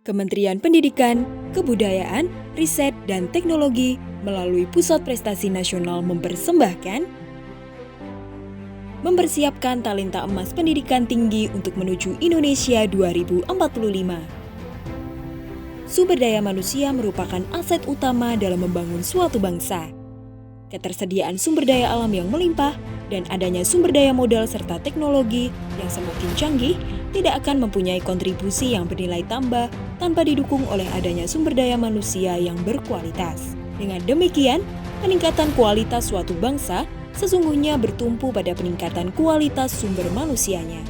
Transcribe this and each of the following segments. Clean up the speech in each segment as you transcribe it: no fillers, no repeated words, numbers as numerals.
Kementerian Pendidikan, Kebudayaan, Riset, dan Teknologi melalui Pusat Prestasi Nasional mempersiapkan talenta emas pendidikan tinggi untuk menuju Indonesia 2045. Sumber daya manusia merupakan aset utama dalam membangun suatu bangsa. Ketersediaan sumber daya alam yang melimpah dan adanya sumber daya modal serta teknologi yang semakin canggih tidak akan mempunyai kontribusi yang bernilai tambah tanpa didukung oleh adanya sumber daya manusia yang berkualitas. Dengan demikian, peningkatan kualitas suatu bangsa sesungguhnya bertumpu pada peningkatan kualitas sumber manusianya.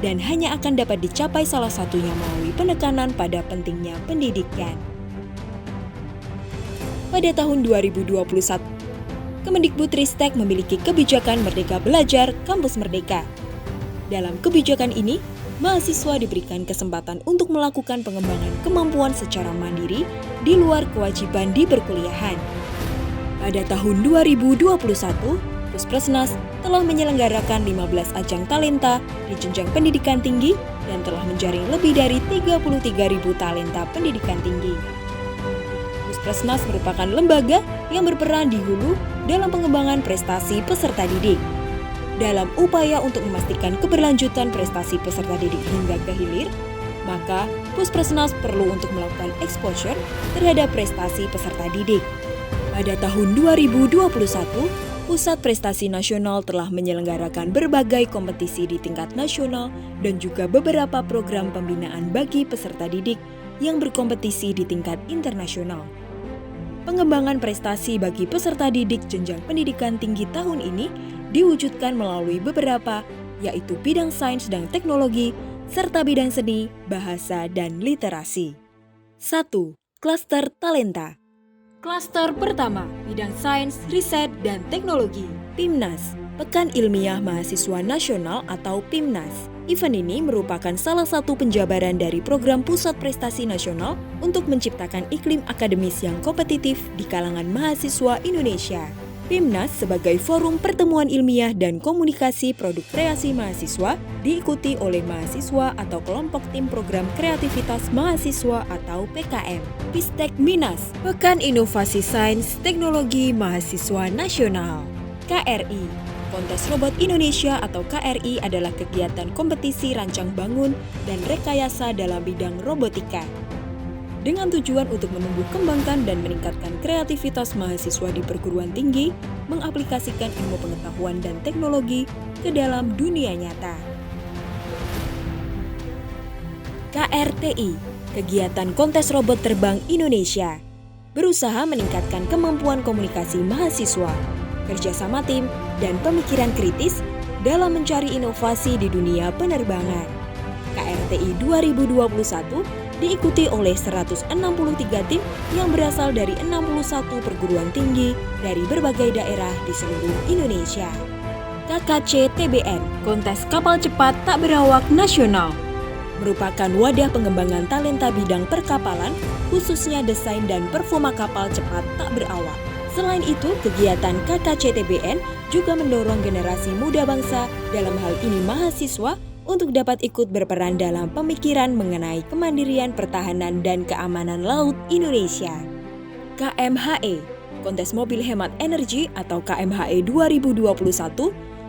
Dan hanya akan dapat dicapai salah satunya melalui penekanan pada pentingnya pendidikan. Pada tahun 2021, Kemendikbudristek memiliki kebijakan Merdeka Belajar Kampus Merdeka. Dalam kebijakan ini, mahasiswa diberikan kesempatan untuk melakukan pengembangan kemampuan secara mandiri di luar kewajiban di perkuliahan. Pada tahun 2021, Puspresnas telah menyelenggarakan 15 ajang talenta di jenjang pendidikan tinggi dan telah menjaring lebih dari 33.000 talenta pendidikan tinggi. Puspresnas merupakan lembaga yang berperan di hulu dalam pengembangan prestasi peserta didik. Dalam upaya untuk memastikan keberlanjutan prestasi peserta didik hingga ke hilir, maka Puspresnas perlu untuk melakukan exposure terhadap prestasi peserta didik. Pada tahun 2021, Pusat Prestasi Nasional telah menyelenggarakan berbagai kompetisi di tingkat nasional dan juga beberapa program pembinaan bagi peserta didik yang berkompetisi di tingkat internasional. Pengembangan prestasi bagi peserta didik jenjang pendidikan tinggi tahun ini diwujudkan melalui beberapa, yaitu bidang sains dan teknologi, serta bidang seni, bahasa, dan literasi. 1. Klaster Talenta. Klaster pertama, bidang sains, riset, dan teknologi. PIMNAS, Pekan Ilmiah Mahasiswa Nasional atau PIMNAS. Event ini merupakan salah satu penjabaran dari program Pusat Prestasi Nasional untuk menciptakan iklim akademis yang kompetitif di kalangan mahasiswa Indonesia. PIMNAS sebagai forum pertemuan ilmiah dan komunikasi produk kreasi mahasiswa diikuti oleh mahasiswa atau kelompok tim program kreativitas mahasiswa atau PKM. PISTEK Minas, Pekan Inovasi Sains Teknologi Mahasiswa Nasional. KRI, Kontes Robot Indonesia atau KRI adalah kegiatan kompetisi rancang bangun dan rekayasa dalam bidang robotika. Dengan tujuan untuk menumbuh kembangkan dan meningkatkan kreativitas mahasiswa di perguruan tinggi, mengaplikasikan ilmu pengetahuan dan teknologi ke dalam dunia nyata. KRTI, Kegiatan Kontes Robot Terbang Indonesia, berusaha meningkatkan kemampuan komunikasi mahasiswa, kerjasama tim, dan pemikiran kritis dalam mencari inovasi di dunia penerbangan. KRTI 2021 diikuti oleh 163 tim yang berasal dari 61 perguruan tinggi dari berbagai daerah di seluruh Indonesia. KKC TBN, Kontes Kapal Cepat Tak Berawak Nasional, merupakan wadah pengembangan talenta bidang perkapalan, khususnya desain dan performa kapal cepat tak berawak. Selain itu, kegiatan KKC TBN juga mendorong generasi muda bangsa, dalam hal ini mahasiswa, untuk dapat ikut berperan dalam pemikiran mengenai kemandirian pertahanan dan keamanan laut Indonesia. KMHE, Kontes Mobil Hemat Energi atau KMHE 2021,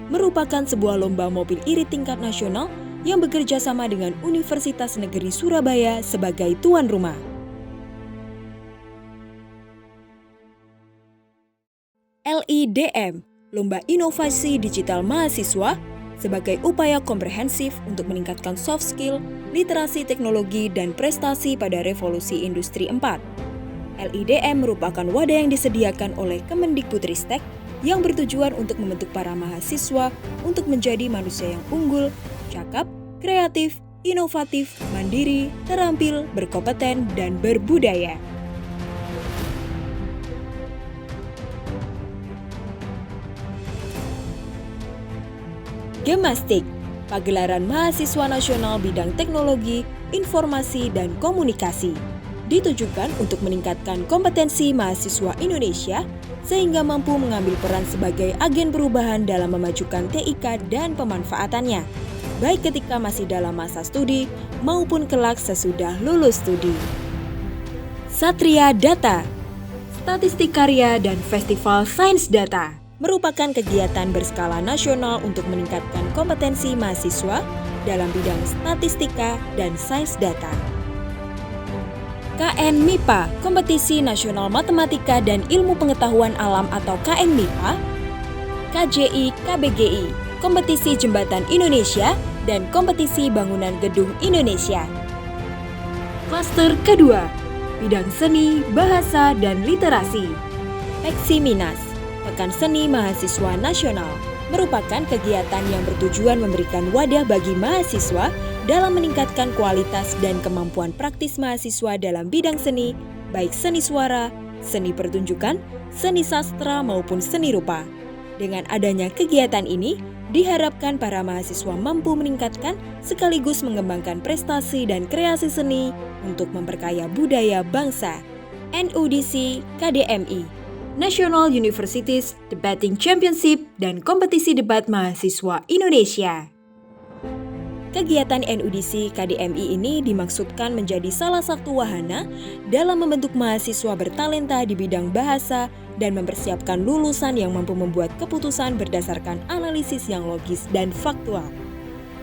merupakan sebuah lomba mobil irit tingkat nasional yang bekerja sama dengan Universitas Negeri Surabaya sebagai tuan rumah. LIDM, Lomba Inovasi Digital Mahasiswa, sebagai upaya komprehensif untuk meningkatkan soft skill, literasi teknologi, dan prestasi pada revolusi industri 4. LIDM merupakan wadah yang disediakan oleh Kemendikbudristek yang bertujuan untuk membentuk para mahasiswa untuk menjadi manusia yang unggul, cakap, kreatif, inovatif, mandiri, terampil, berkompeten, dan berbudaya. Gemastik, pagelaran mahasiswa nasional bidang teknologi, informasi, dan komunikasi, ditujukan untuk meningkatkan kompetensi mahasiswa Indonesia sehingga mampu mengambil peran sebagai agen perubahan dalam memajukan TIK dan pemanfaatannya. baik ketika masih dalam masa studi maupun kelak sesudah lulus studi. Satria Data, Statistik Karya dan Festival Sains Data merupakan kegiatan berskala nasional untuk meningkatkan kompetensi mahasiswa dalam bidang statistika dan sains data. KN MIPA, Kompetisi Nasional Matematika dan Ilmu Pengetahuan Alam atau KN MIPA, KJI KBGI, Kompetisi Jembatan Indonesia dan Kompetisi Bangunan Gedung Indonesia. Klaster kedua, bidang seni, bahasa, dan literasi. Peksiminas, Pekan Seni Mahasiswa Nasional, merupakan kegiatan yang bertujuan memberikan wadah bagi mahasiswa dalam meningkatkan kualitas dan kemampuan praktis mahasiswa dalam bidang seni, baik seni suara, seni pertunjukan, seni sastra maupun seni rupa. Dengan adanya kegiatan ini, diharapkan para mahasiswa mampu meningkatkan sekaligus mengembangkan prestasi dan kreasi seni untuk memperkaya budaya bangsa. NUDC KDMI, National Universities Debating Championship dan Kompetisi Debat Mahasiswa Indonesia. Kegiatan NUDC KDMI ini dimaksudkan menjadi salah satu wahana dalam membentuk mahasiswa bertalenta di bidang bahasa dan mempersiapkan lulusan yang mampu membuat keputusan berdasarkan analisis yang logis dan faktual.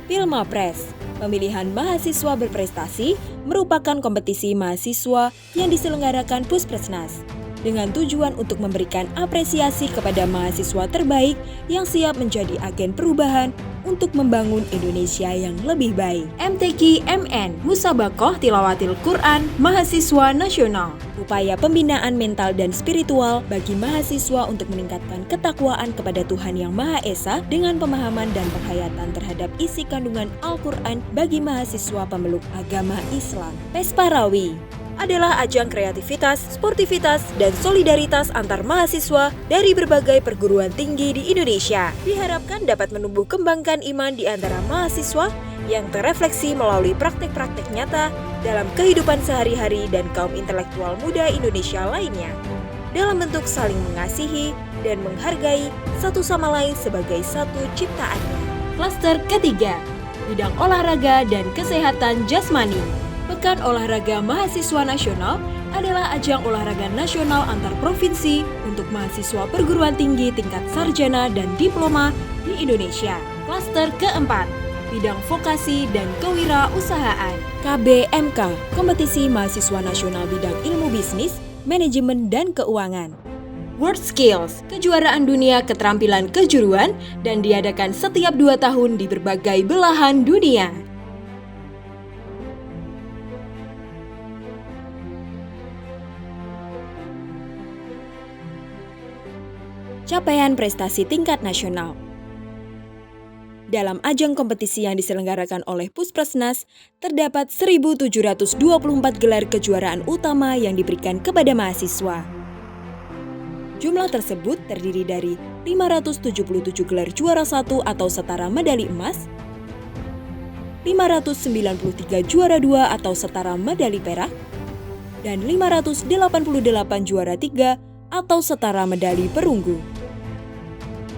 Pilmapres, pemilihan mahasiswa berprestasi, merupakan kompetisi mahasiswa yang diselenggarakan Puspresnas dengan tujuan untuk memberikan apresiasi kepada mahasiswa terbaik yang siap menjadi agen perubahan untuk membangun Indonesia yang lebih baik. MTQ MN, Musabakoh Tilawatil Quran Mahasiswa Nasional, upaya pembinaan mental dan spiritual bagi mahasiswa untuk meningkatkan ketakwaan kepada Tuhan Yang Maha Esa dengan pemahaman dan penghayatan terhadap isi kandungan Al-Quran bagi mahasiswa pemeluk agama Islam. Pesparawi adalah ajang kreativitas, sportivitas, dan solidaritas antar mahasiswa dari berbagai perguruan tinggi di Indonesia. Diharapkan dapat menumbuh kembangkan iman di antara mahasiswa yang terefleksi melalui praktek-praktek nyata dalam kehidupan sehari-hari dan kaum intelektual muda Indonesia lainnya, dalam bentuk saling mengasihi dan menghargai satu sama lain sebagai satu ciptaannya. Klaster ketiga, bidang olahraga dan kesehatan jasmani. Pekan Olahraga Mahasiswa Nasional adalah ajang olahraga nasional antar provinsi untuk mahasiswa perguruan tinggi tingkat sarjana dan diploma di Indonesia. Klaster keempat, bidang vokasi dan kewirausahaan. KBMK, Kompetisi Mahasiswa Nasional Bidang Ilmu Bisnis, Manajemen dan Keuangan. World Skills, kejuaraan dunia keterampilan kejuruan dan diadakan setiap 2 tahun di berbagai belahan dunia. Capaian prestasi tingkat nasional. Dalam ajang kompetisi yang diselenggarakan oleh Puspresnas, terdapat 1.724 gelar kejuaraan utama yang diberikan kepada mahasiswa. Jumlah tersebut terdiri dari 577 gelar juara 1 atau setara medali emas, 593 juara 2 atau setara medali perak, dan 588 juara 3 atau setara medali perunggu.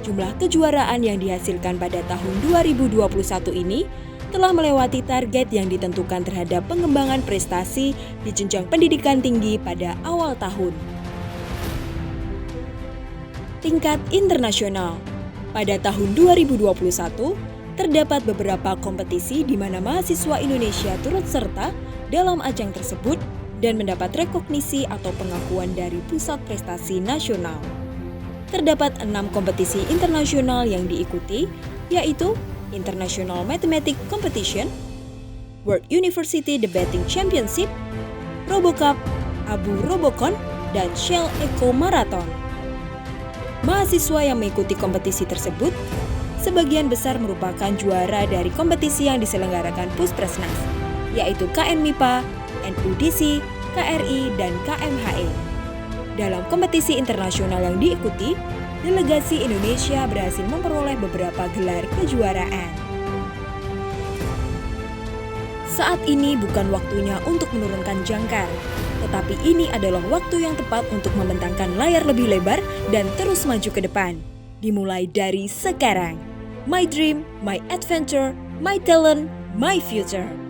Jumlah kejuaraan yang dihasilkan pada tahun 2021 ini telah melewati target yang ditentukan terhadap pengembangan prestasi di jenjang pendidikan tinggi pada awal tahun. Tingkat internasional. Pada tahun 2021, terdapat beberapa kompetisi di mana mahasiswa Indonesia turut serta dalam ajang tersebut dan mendapat rekognisi atau pengakuan dari Pusat Prestasi Nasional. Terdapat 6 kompetisi internasional yang diikuti, yaitu International Mathematics Competition, World University Debating Championship, RoboCup, Abu Robocon, dan Shell Eco Marathon. Mahasiswa yang mengikuti kompetisi tersebut, sebagian besar merupakan juara dari kompetisi yang diselenggarakan Puspresnas, yaitu KN MIPA, NUDC, KRI, dan KMHE. Dalam kompetisi internasional yang diikuti, delegasi Indonesia berhasil memperoleh beberapa gelar kejuaraan. Saat ini bukan waktunya untuk menurunkan jangkar, tetapi ini adalah waktu yang tepat untuk membentangkan layar lebih lebar dan terus maju ke depan. Dimulai dari sekarang. My dream, my adventure, My Talent, My Future.